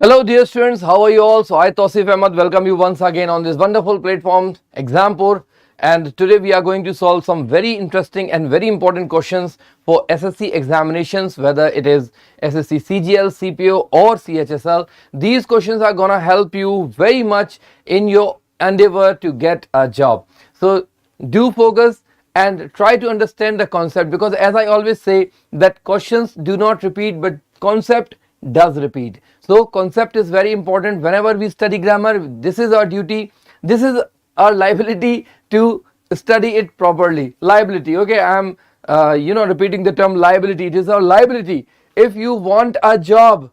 Hello dear students, how are you all? So I TAUSIF welcome you once again on this wonderful platform Exampur, and today we are going to solve some very interesting and very important questions for SSC examinations, whether it is SSC CGL, CPO or CHSL. These questions are gonna help you very much in your endeavor to get a job. So do focus and try to understand the concept, because as I always say that questions do not repeat but concept does repeat. So concept is very important. Whenever we study grammar, this is our duty, this is our liability to study it properly. Liability, okay, I am repeating the term liability. It is our liability. If you want a job,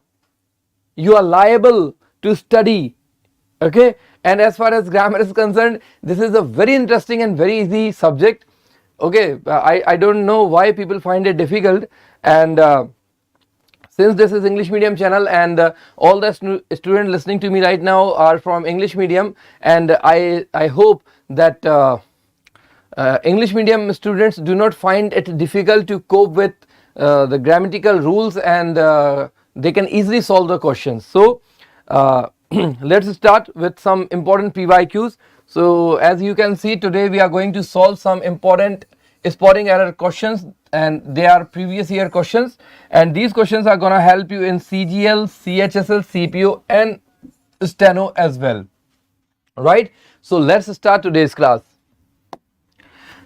you are liable to study, okay. And as far as grammar is concerned, this is a very interesting and very easy subject, okay. I don't know why people find it difficult, and since this is English medium channel and all the students listening to me right now are from English medium, and I hope that English medium students do not find it difficult to cope with the grammatical rules, and they can easily solve the questions. So let's start with some important PYQs. So as you can see, today we are going to solve some important spotting error questions, and they are previous year questions, and these questions are going to help you in CGL, CHSL, CPO and steno as well, right? So let's start today's class.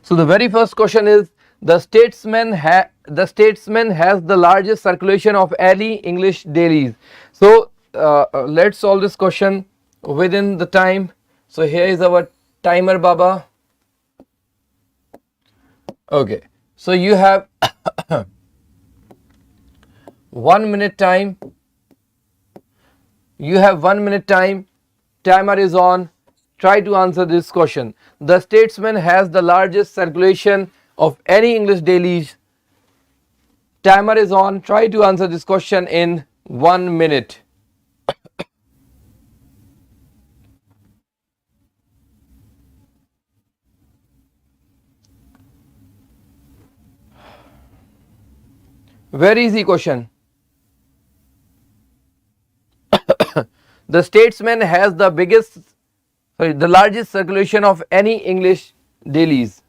So the very first question is, the statesman has the largest circulation of any English dailies. So let's solve this question within the time. So here is our timer, Baba. Okay, so you have 1 minute time. You have 1 minute time. Timer is on. Try to answer this question. The statesman has the largest circulation of any English dailies. Timer is on. Try to answer this question in 1 minute. Very easy question. The statesman has the largest circulation of any English dailies.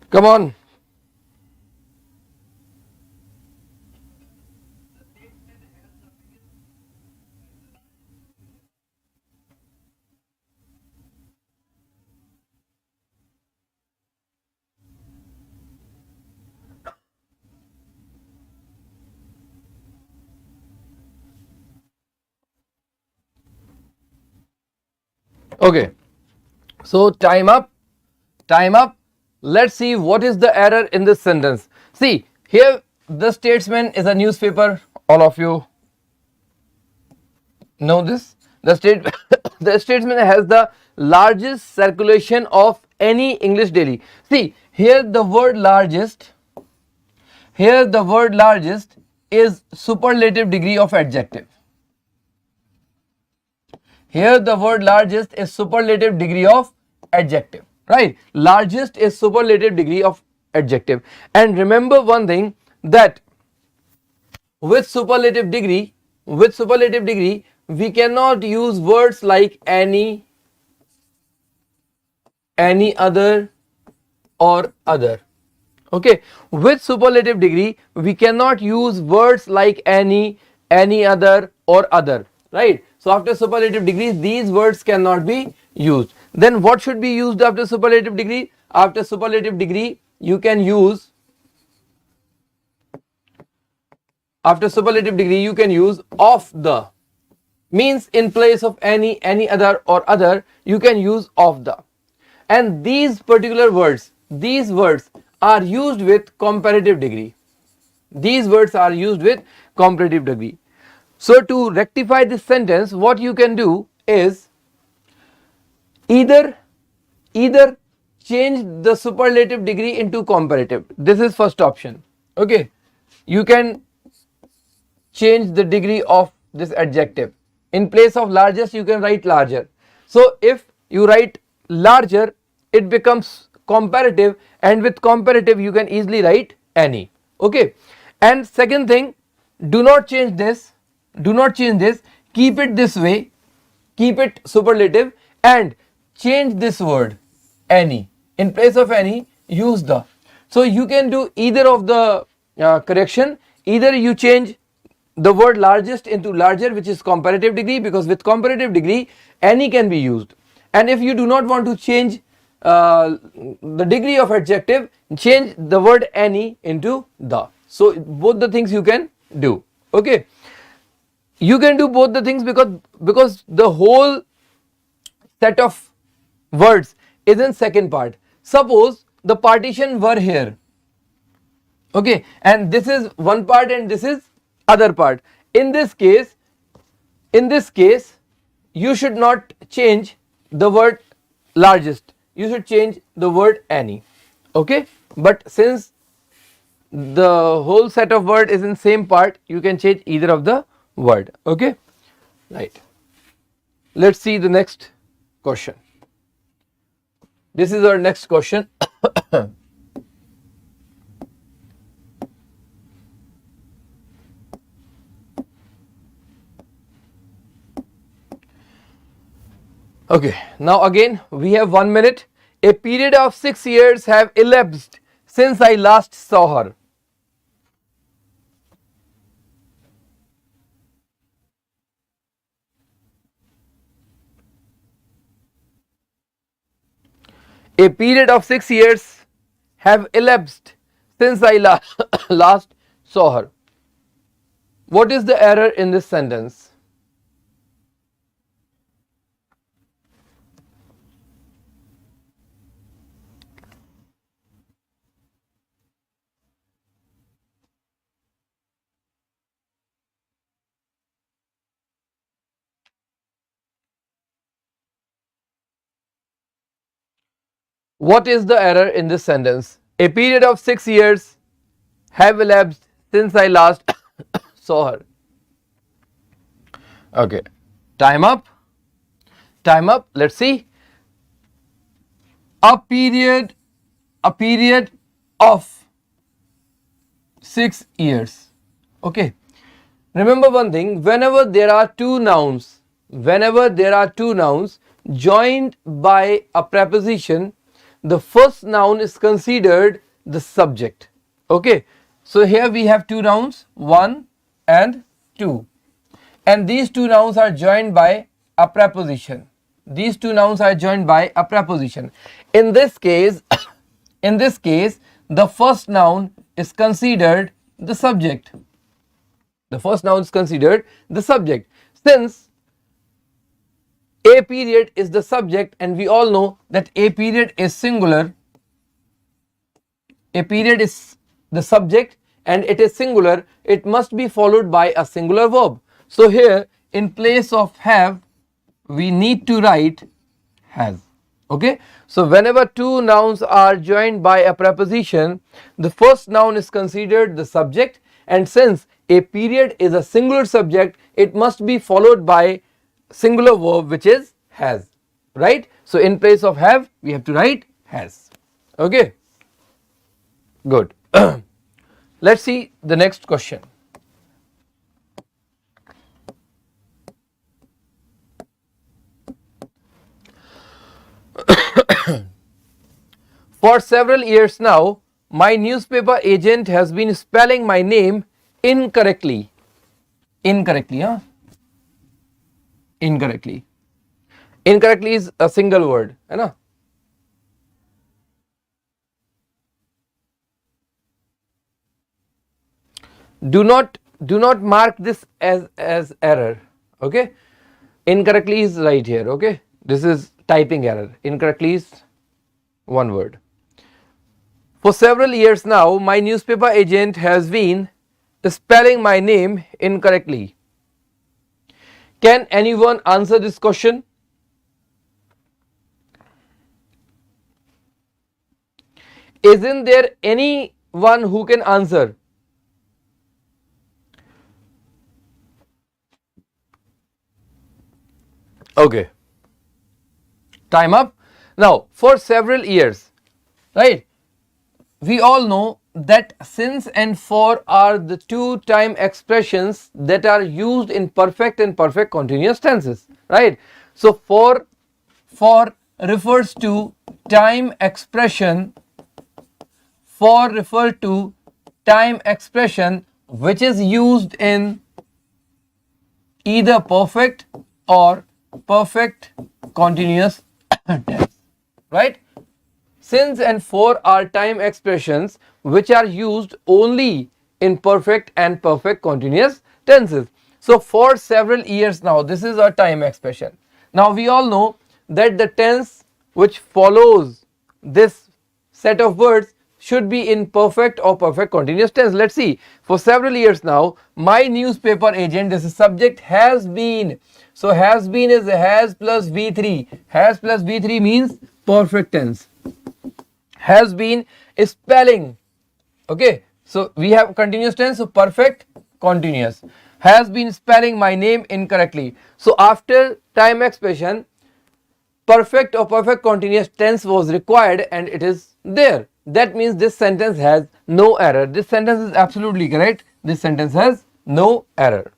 Come on. Okay, so time up. Let's see what is the error in this sentence. See here, the statesman is a newspaper. All of you know this. The statesman has the largest circulation of any English daily. See here, the word largest. Here the word largest is superlative degree of adjective. Here the word largest is superlative degree of adjective, right? Largest is superlative degree of adjective. And remember one thing, that with superlative degree we cannot use words like any, other or other. Okay, with superlative degree we cannot use words like any, other or other, right? So after superlative degree these words cannot be used. Then what should be used after superlative degree? After superlative degree you can use, of the. Means in place of any, other or other, you can use of the. And these particular words, these words are used with comparative degree. So to rectify this sentence, what you can do is either change the superlative degree into comparative. This is first option. Okay, you can change the degree of this adjective. In place of largest, you can write larger. So if you write larger, it becomes comparative, and with comparative you can easily write any. Okay. And second thing, do not change this, keep it this way, keep it superlative, and change this word any. In place of any, use the. So you can do either of the correction. Either you change the word largest into larger, which is comparative degree, because with comparative degree any can be used. And if you do not want to change the degree of adjective, change the word any into the. So both the things you can do. Okay, you can do both the things because the whole set of words is in second part. Suppose the partition were here, okay, and this is one part and this is other part. In this case you should not change the word largest, you should change the word any. Okay, but since the whole set of word is in same part, you can change either of the word. Okay, right. Let's see the next question. This is our next question. Okay, now again we have 1 minute. A period of 6 years have elapsed since I last saw her. A period of 6 years have elapsed since I last saw her. What is the error in this sentence? What is the error in this sentence? A period of 6 years have elapsed since I last saw her. Okay, time up. Let's see. A period of 6 years. Okay, remember one thing, whenever there are two nouns joined by a preposition, the first noun is considered the subject. Okay, so here we have two nouns, 1 and 2, and these two nouns are joined by a preposition. In this case the first noun is considered the subject. Since a period is the subject, and we all know that a period is singular, a period is the subject and it is singular, it must be followed by a singular verb. So here in place of have we need to write has. Okay, so whenever two nouns are joined by a preposition, the first noun is considered the subject, and since a period is a singular subject, it must be followed by singular verb, which is has, right? So in place of have we have to write has. Okay, good. Let's see the next question. For several years now, my newspaper agent has been spelling my name incorrectly. Incorrectly is a single word, है ना? Do not mark this as error. Okay, incorrectly is right here. Okay, this is typing error. Incorrectly is one word. For several years now, my newspaper agent has been spelling my name incorrectly. Can anyone answer this question? Isn't there anyone who can answer? Okay, time up. Now, for several years, right, we all know that since and for are the two time expressions that are used in perfect and perfect continuous tenses, right. So, for refers to time expression, for refer to time expression which is used in either perfect or perfect continuous tense, right. Since and for are time expressions which are used only in perfect and perfect continuous tenses. So, for several years now, this is a time expression. Now, we all know that the tense which follows this set of words should be in perfect or perfect continuous tense. Let's see, for several years now, my newspaper agent, this is subject, has been. So, has been is has plus V3. Has plus V3 means perfect tense. Has been is spelling. Okay, so we have continuous tense, so perfect continuous. Has been spelling my name incorrectly. So, after time expression, perfect or perfect continuous tense was required and it is there. That means this sentence has no error. This sentence is absolutely correct. This sentence has no error.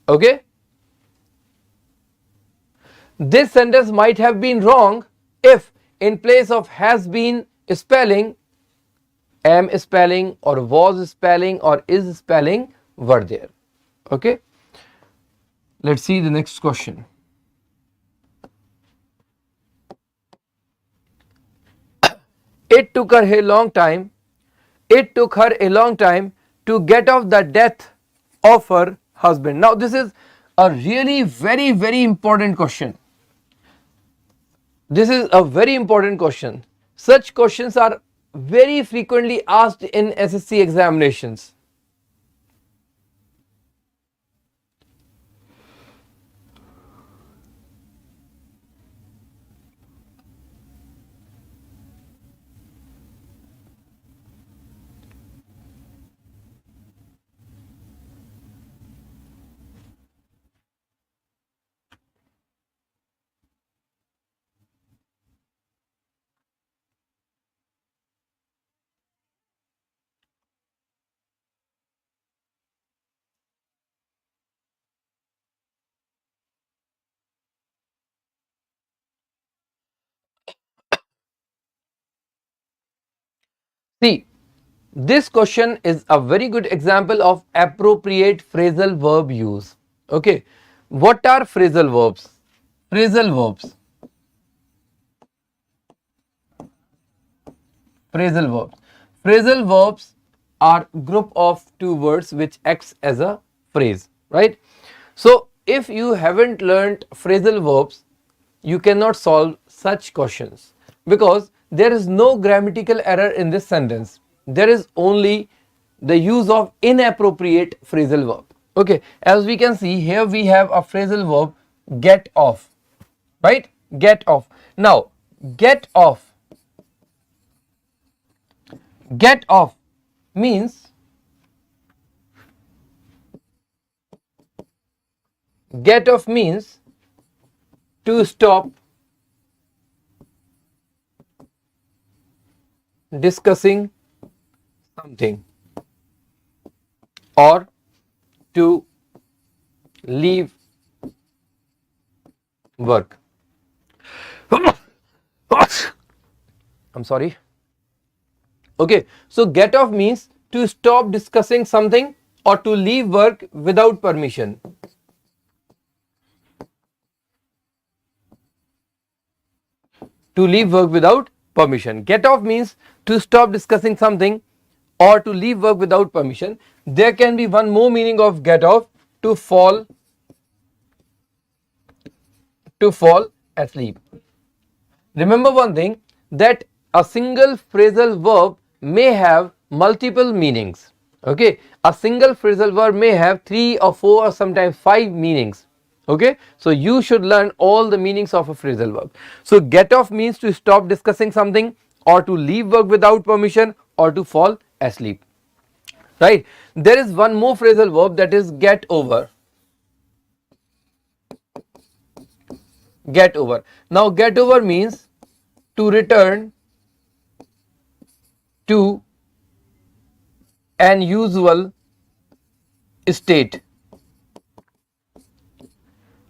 Okay. This sentence might have been wrong if in place of has been spelling, am spelling or was spelling or is spelling were there. Okay. Let's see the next question. It took her a long time. It took her a long time to get off the death of her husband. Now, this is a really very important question. This is a very important question. Such questions are very frequently asked in SSC examinations. See, this question is a very good example of appropriate phrasal verb use. Okay, what are phrasal verbs? Phrasal verbs. Phrasal verbs. Phrasal verbs are group of two words which acts as a phrase, right? So, if you haven't learnt phrasal verbs, you cannot solve such questions because there is no grammatical error in this sentence. There is only the use of inappropriate phrasal verb. Okay, as we can see here, we have a phrasal verb get off, right? Get off. Now, get off. Get off means to stop discussing something or to leave work. I'm sorry. Okay, so get off means to stop discussing something or to leave work without permission. To leave work without permission. Get off means to stop discussing something or to leave work without permission. There can be one more meaning of get off, to fall asleep. Remember one thing, that a single phrasal verb may have multiple meanings. Okay, a single phrasal verb may have 3 or 4 or sometimes 5 meanings. Okay, so you should learn all the meanings of a phrasal verb. So, get off means to stop discussing something or to leave work without permission or to fall asleep, right. There is one more phrasal verb, that is get over. get over. Now get over means to return to an usual state.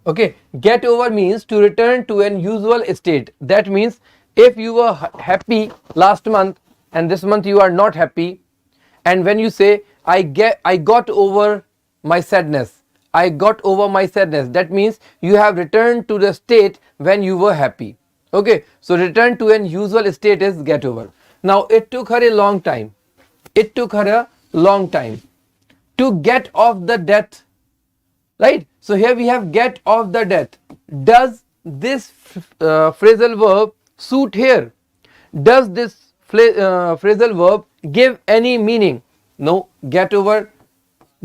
Okay, get over means to return to an usual state. That means if you were happy last month and this month you are not happy, and when you say I got over my sadness, I got over my sadness, that means you have returned to the state when you were happy. Okay, so return to an usual state is get over. Now it took her a long time. It took her a long time to get off the death, right? So here we have get off the death. Does this phrasal verb suit here? Does this phrasal verb give any meaning? No, get over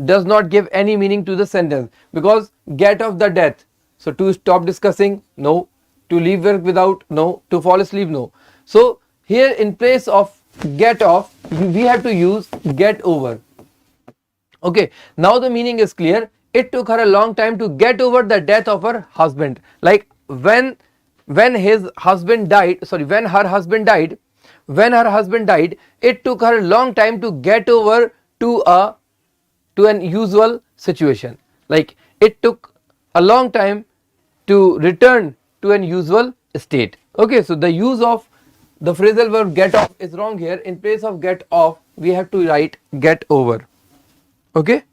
does not give any meaning to the sentence, because get off the death. So to stop discussing, no. To leave work without, no. To fall asleep, no. So here in place of get off, we have to use get over. Okay, now the meaning is clear. It took her a long time to get over the death of her husband. Like when his husband died, sorry, when her husband died, it took her a long time to get over to an usual situation. Like it took a long time to return to an usual state. Okay, so the use of the phrasal verb get off is wrong here. In place of get off, we have to write get over. Okay,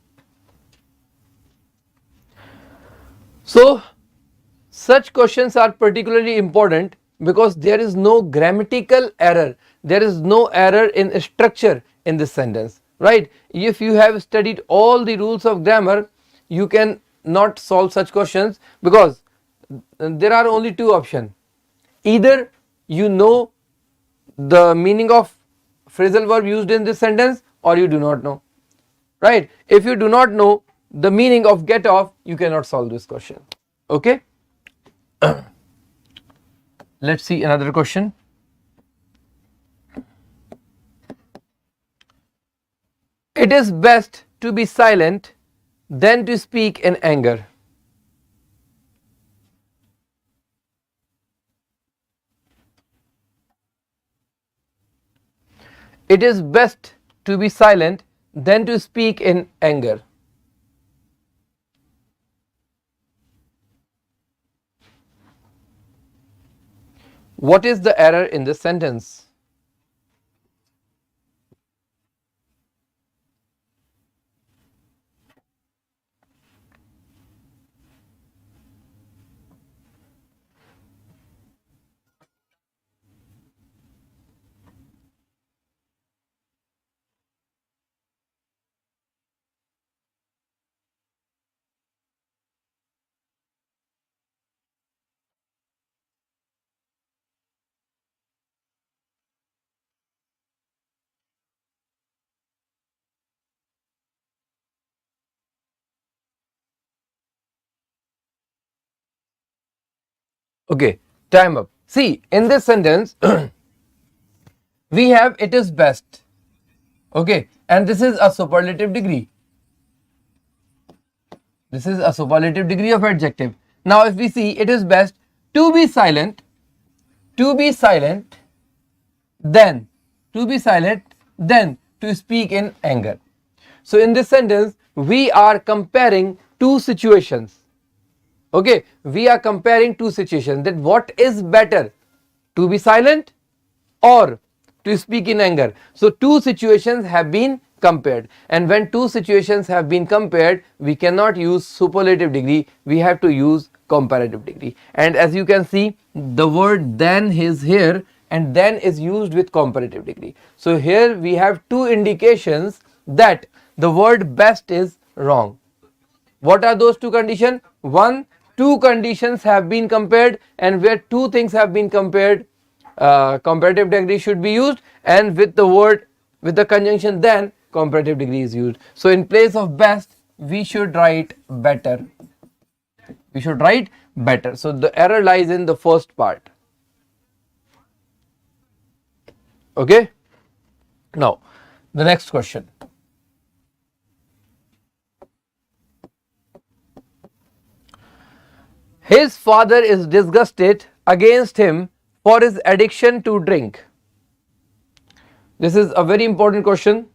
so such questions are particularly important because there is no grammatical error, there is no error in structure in this sentence, right? If you have studied all the rules of grammar, you can not solve such questions, because there are only two options. Either you know the meaning of phrasal verb used in this sentence, or you do not know, right? If you do not know the meaning of get off, you cannot solve this question. Okay, let's see another question. It is best to be silent than to speak in anger. It is best to be silent than to speak in anger. What is the error in this sentence? Okay, time up. See, in this sentence, we have it is best. Okay, and this is a superlative degree. This is a superlative degree of adjective. Now, if we see it is best to be silent, then to speak in anger. So, in this sentence, we are comparing two situations. Okay, we are comparing two situations, that what is better, to be silent or to speak in anger. So two situations have been compared, and when two situations have been compared, we cannot use superlative degree, we have to use comparative degree. And as you can see, the word then is here, and then is used with comparative degree. So here we have two indications that the word best is wrong. What are those two conditions? One, two conditions have been compared, and where two things have been compared, comparative degree should be used, and with the word, with the conjunction then, comparative degree is used. So in place of best, we should write better. We should write better. So the error lies in the first part. Okay. Now the next question. His father is disgusted against him for his addiction to drink. This is a very important question.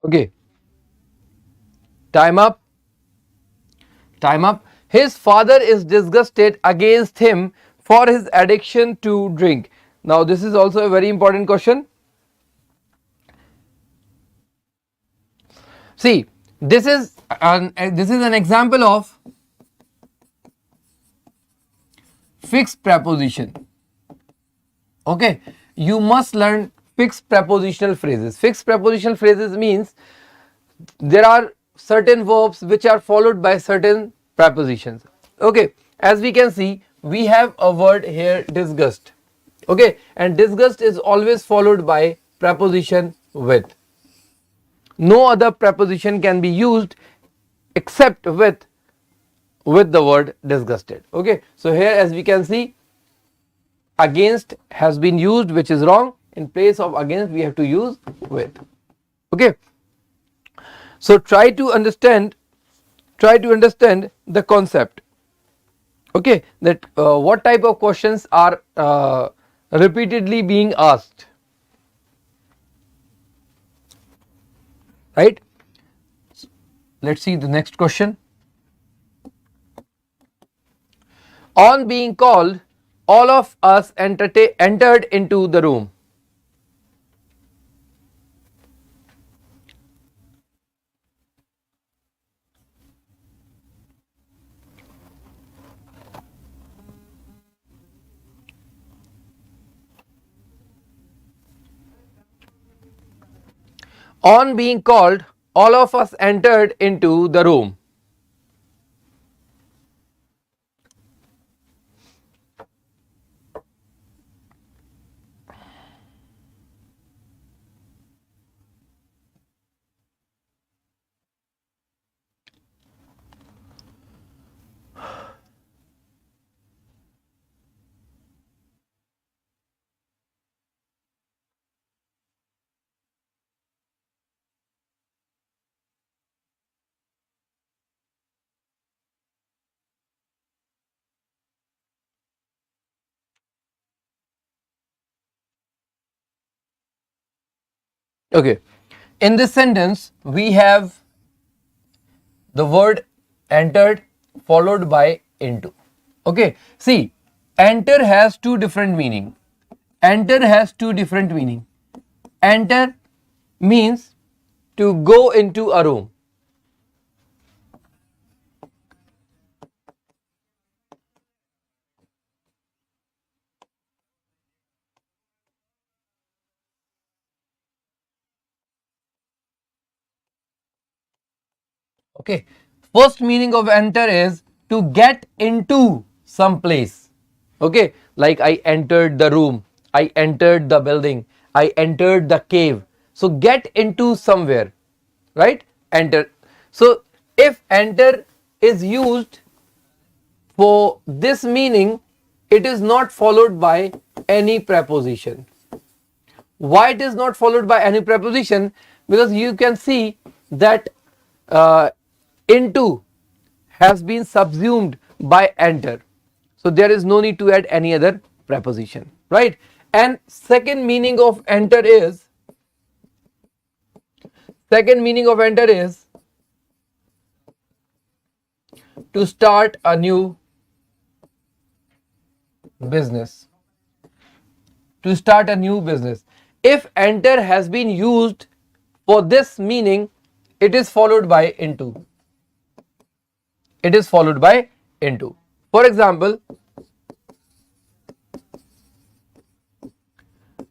Okay, time up. Time up. His father is disgusted against him for his addiction to drink. Now, this is also a very important question. See, this is an example of fixed preposition. Okay, you must learn fixed prepositional phrases. Fixed prepositional phrases means there are certain verbs which are followed by certain prepositions. Okay, as we can see, we have a word here, disgust. Okay, and disgust is always followed by preposition with. No other preposition can be used except with the word disgusted. Okay, so here as we can see, against has been used, which is wrong. In place of against we have to use with. Okay, so try to understand the concept. Okay, that what type of questions are repeatedly being asked, right? Let's see the next question. On being called, all of us entered into the room. On being called, all of us entered into the room. Okay, in this sentence we have the word entered followed by into. Okay, see, enter has two different meaning. Enter has two different meaning. Enter means to go into a room. Okay, first meaning of enter is to get into some place. Okay, like I entered the room, I entered the building, I entered the cave. So get into somewhere, right? Enter. So if enter is used for this meaning, it is not followed by any preposition. Why it is not followed by any preposition? Because you can see that into has been subsumed by enter, so there is no need to add any other preposition, right? And second meaning of enter is to start a new business. To start a new business. If enter has been used for this meaning, it is followed by into. It is followed by into. For example,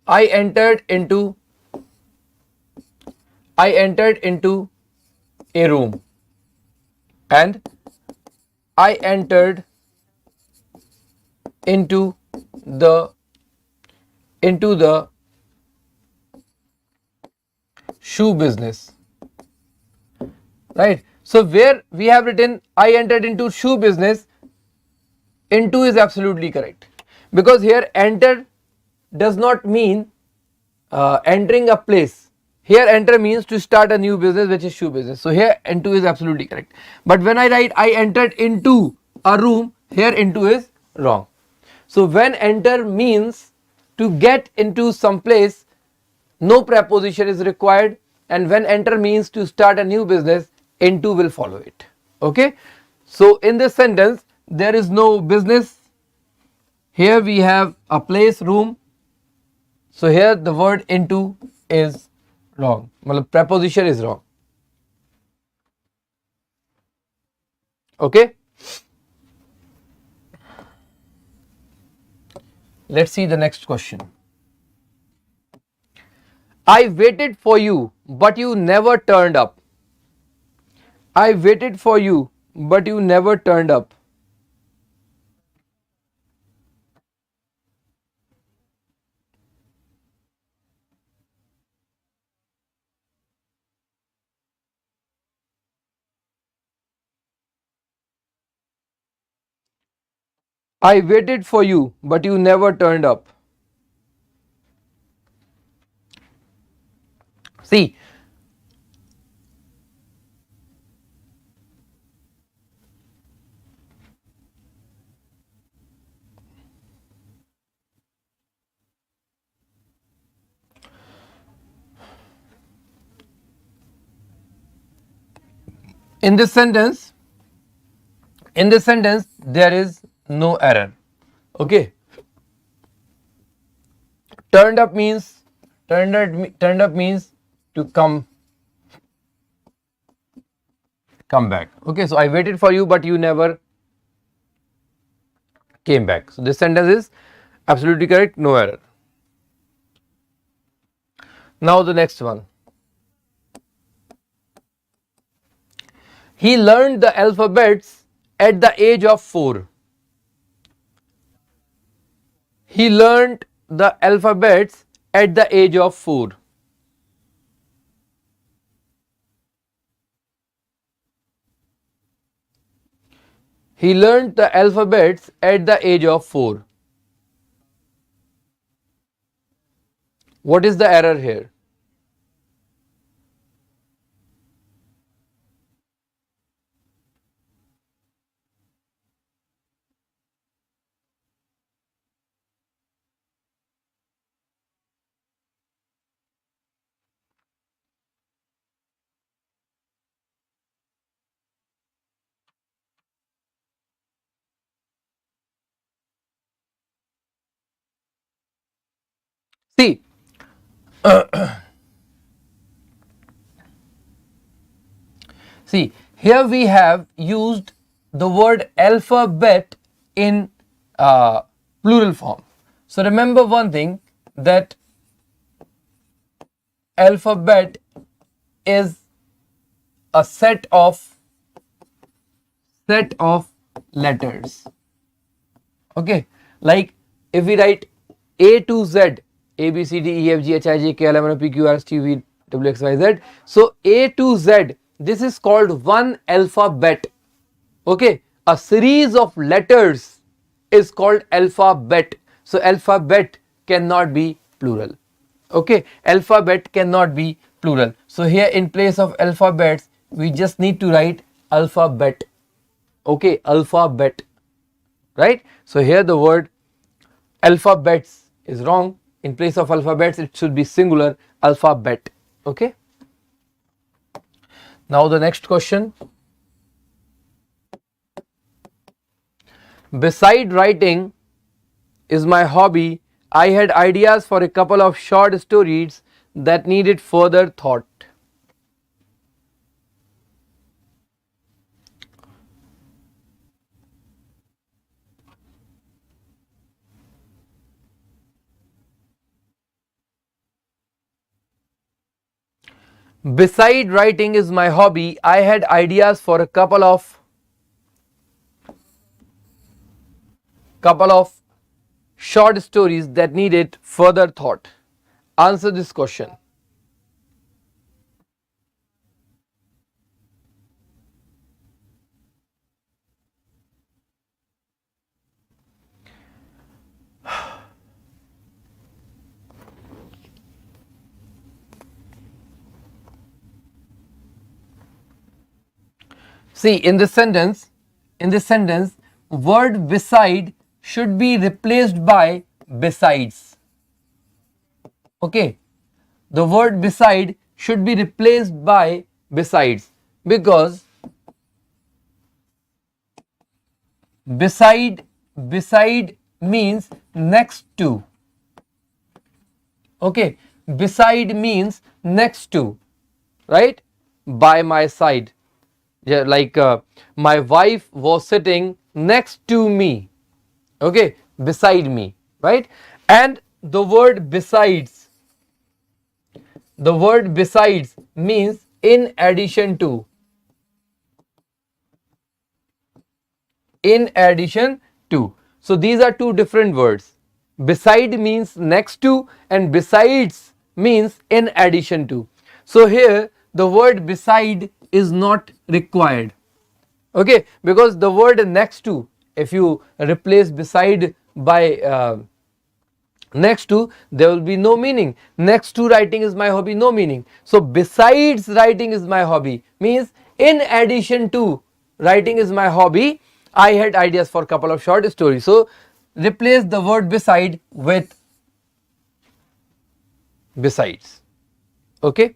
I entered into a room, and I entered into the shoe business, right? So where we have written I entered into shoe business, into is absolutely correct, because here enter does not mean entering a place. Here enter means to start a new business, which is shoe business. So here into is absolutely correct. But when I write I entered into a room, here into is wrong. So when enter means to get into some place, no preposition is required, and when enter means to start a new business, into will follow it. Okay. So in this sentence there is no business. Here we have a place, room. So here the word into is wrong. Preposition is wrong. Okay. Let's see the next question. I waited for you, but you never turned up. I waited for you, but you never turned up. I waited for you, but you never turned up. See, in this sentence, there is no error. Okay. Turned up means to come back. Okay, so I waited for you, but you never came back. So this sentence is absolutely correct, no error. Now the next one. He learned the alphabets at the age of 4. He learned the alphabets at the age of 4. He learned the alphabets at the age of 4. What is the error here? See, here we have used the word alphabet in plural form. So remember one thing, that alphabet is a set of letters. Okay, like if we write A to Z, A B C D E F G H I J K L M N O P Q R S T U V W X Y Z. So A to Z, this is called one alphabet. Okay, a series of letters is called alphabet. So alphabet cannot be plural. Okay, alphabet cannot be plural. So here in place of alphabets, we just need to write alphabet. Okay, alphabet, right? So here the word alphabets is wrong. In place of alphabets, it should be singular, alphabet. Okay. Now the next question. Beside writing is my hobby, I had ideas for a couple of short stories that needed further thought. Beside writing is my hobby, I had ideas for a couple of short stories that needed further thought. Answer this question. See, in this sentence, word beside should be replaced by besides. Okay, the word beside should be replaced by besides, because beside means next to. Okay, beside means next to, right? By my side. Yeah, like my wife was sitting next to me. Okay, beside me, right? And the word besides means in addition to. In addition to. So these are two different words. Beside means next to, and besides means in addition to. So here the word beside is not required. Okay, because the word next to, if you replace beside by next to, there will be no meaning. Next to writing is my hobby, no meaning. So besides writing is my hobby means in addition to writing is my hobby, I had ideas for a couple of short stories. So replace the word beside with besides. Okay,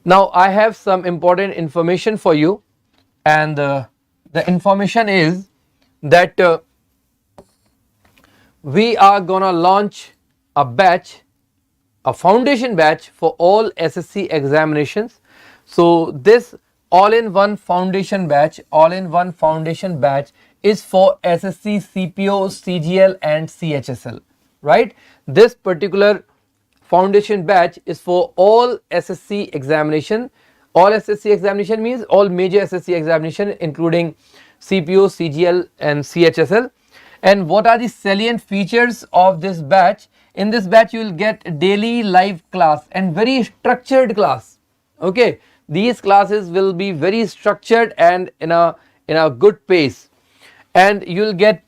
now I have some important information for you, and the information is that we are gonna launch a batch, a foundation batch for all SSC examinations. So this all-in-one foundation batch is for SSC, CPO, CGL and CHSL, right? This particular foundation batch is for all SSC examination. All SSC examination means all major SSC examination including CPO, CGL and CHSL. And what are the salient features of this batch? In this batch you will get daily live class and very structured class. Okay, these classes will be very structured and in a good pace, and you will get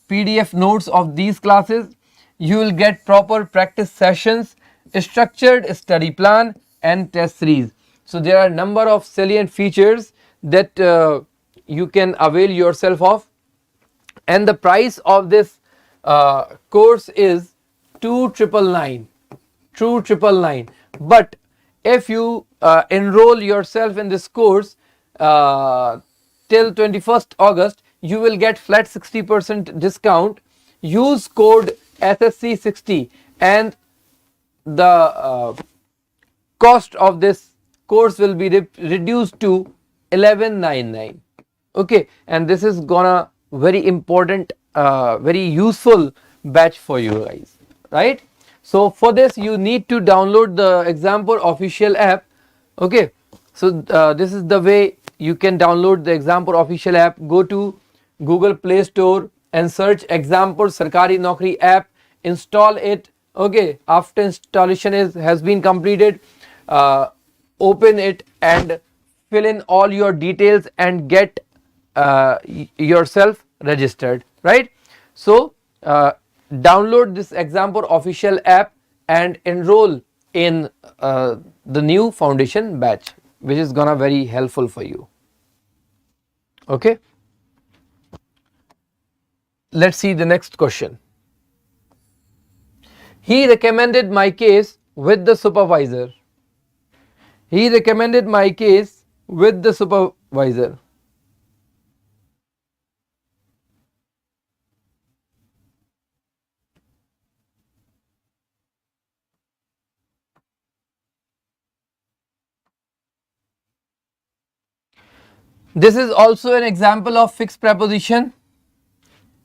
PDF notes of these classes. You will get proper practice sessions, a structured study plan and test series. So there are a number of salient features that you can avail yourself of, and the price of this course is 2,999. But if you enroll yourself in this course till 21st August, you will get flat 60% discount. Use code SSC60 and the cost of this course will be reduced to 1199. Okay, and this is gonna very important, very useful batch for you guys, right? So for this you need to download the Exampur official app. Okay, so this is the way you can download the Exampur official app. Go to Google Play Store and search Exampur Sarkari Naukri app, install it. Okay, after installation has been completed, open it and fill in all your details and get yourself registered, right? So download this Exampur official app and enroll in the new foundation batch, which is gonna very helpful for you. Okay, let's see the next question. He recommended my case with the supervisor. He recommended my case with the supervisor. This is also an example of fixed preposition.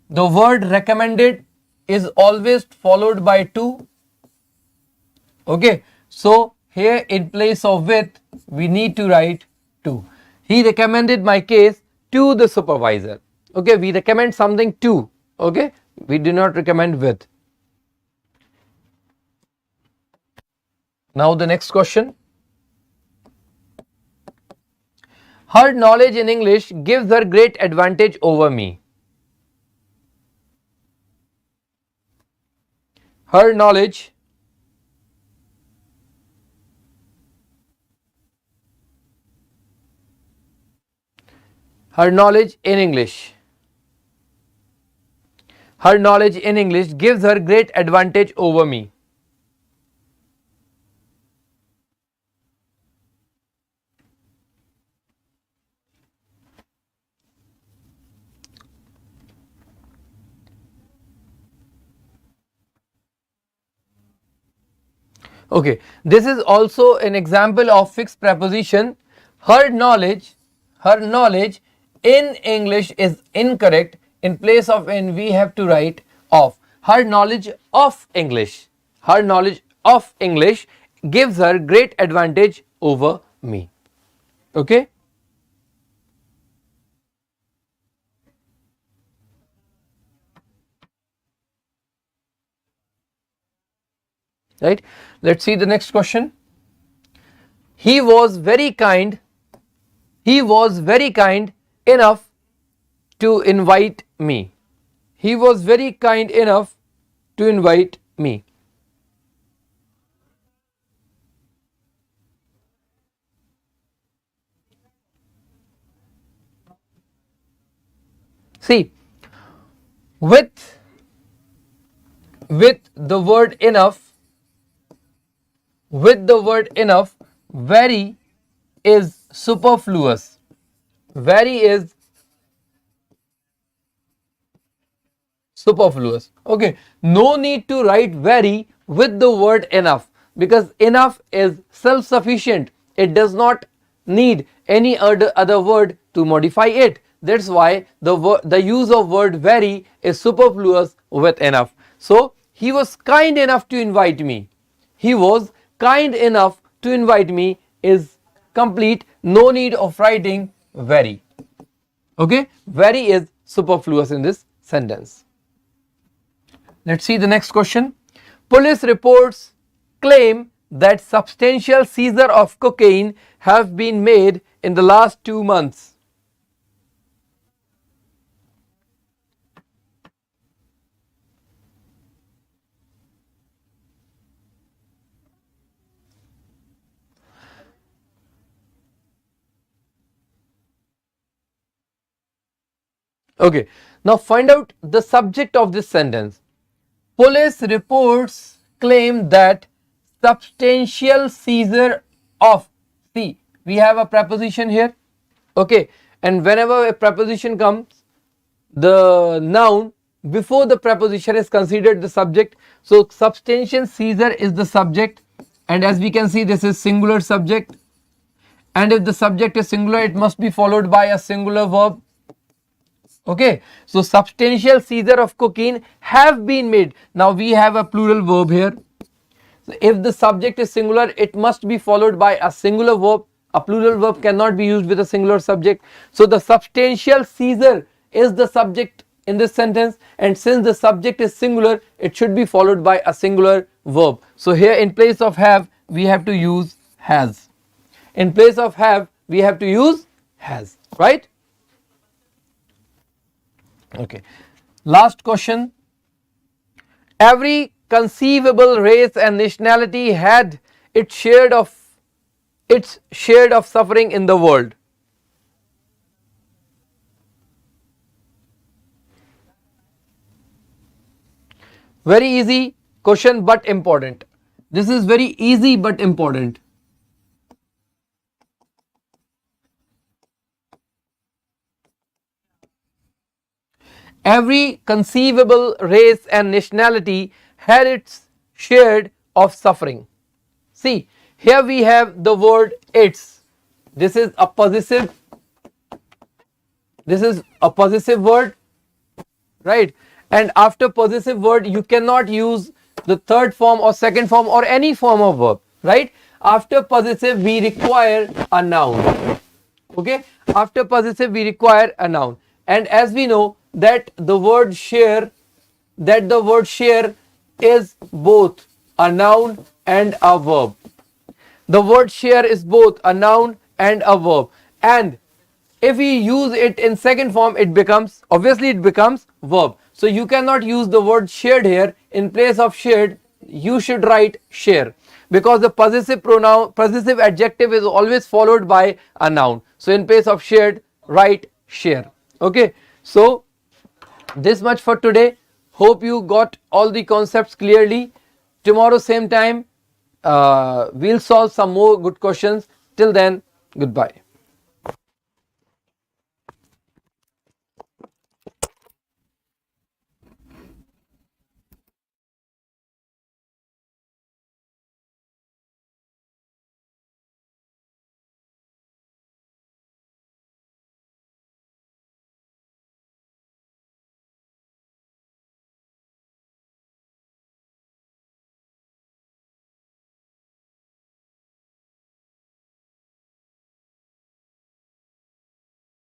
The word recommended is always followed by to. Okay, so here in place of with we need to write to. He recommended my case to the supervisor. Okay, we recommend something to. Okay, we do not recommend with. Now the next question. Her knowledge in English gives her great advantage over me. Her knowledge in English. Her knowledge in English gives her great advantage over me. Okay, this is also an example of fixed preposition. Her knowledge in English is incorrect. In place of in we have to write of. Her knowledge of English. Her knowledge of English gives her great advantage over me. Okay. Right. Let's see the next question. He was very kind. He was very kind enough to invite me. He was very kind enough to invite me. See, with the word enough, very is superfluous. Very is superfluous. Okay, no need to write very with the word enough, because enough is self-sufficient. It does not need any other word to modify it. That's why the use of word very is superfluous with enough. So he was kind enough to invite me. He was kind enough to invite me is complete. No need of writing very. Okay, very is superfluous in this sentence. Let's see the next question. Police reports claim that substantial seizure of cocaine have been made in the last 2 months. Okay, now find out the subject of this sentence. Police reports claim that substantial seizure of, see, we have a preposition here, okay, and whenever a preposition comes, the noun before the preposition is considered the subject. So substantial seizure is the subject, and as we can see, this is singular subject, and if the subject is singular, it must be followed by a singular verb. Okay, so substantial seizure of cocaine have been made. Now we have a plural verb here. So if the subject is singular, it must be followed by a singular verb. A plural verb cannot be used with a singular subject. So the substantial seizure is the subject in this sentence, and since the subject is singular, it should be followed by a singular verb. So here in place of have, we have to use has. In place of have, we have to use has, right? Okay, last question. Every conceivable race and nationality had its share of suffering in the world. Very easy question but important. This is very easy but important. Every conceivable race and nationality had its share of suffering. See, here we have the word its. This is a possessive word, right? And after possessive word, you cannot use the third form or second form or any form of verb, right? after possessive we require a noun. Okay, after possessive we require a noun, and as we know that the word share is both a noun and a verb. The word share is both a noun and a verb, and if we use it in second form, it becomes verb. So you cannot use the word shared here. In place of shared, you should write share, because the possessive adjective is always followed by a noun. So in place of shared, write share. Okay, so this much for today. Hope you got all the concepts clearly. Tomorrow same time we'll solve some more good questions. Till then, goodbye.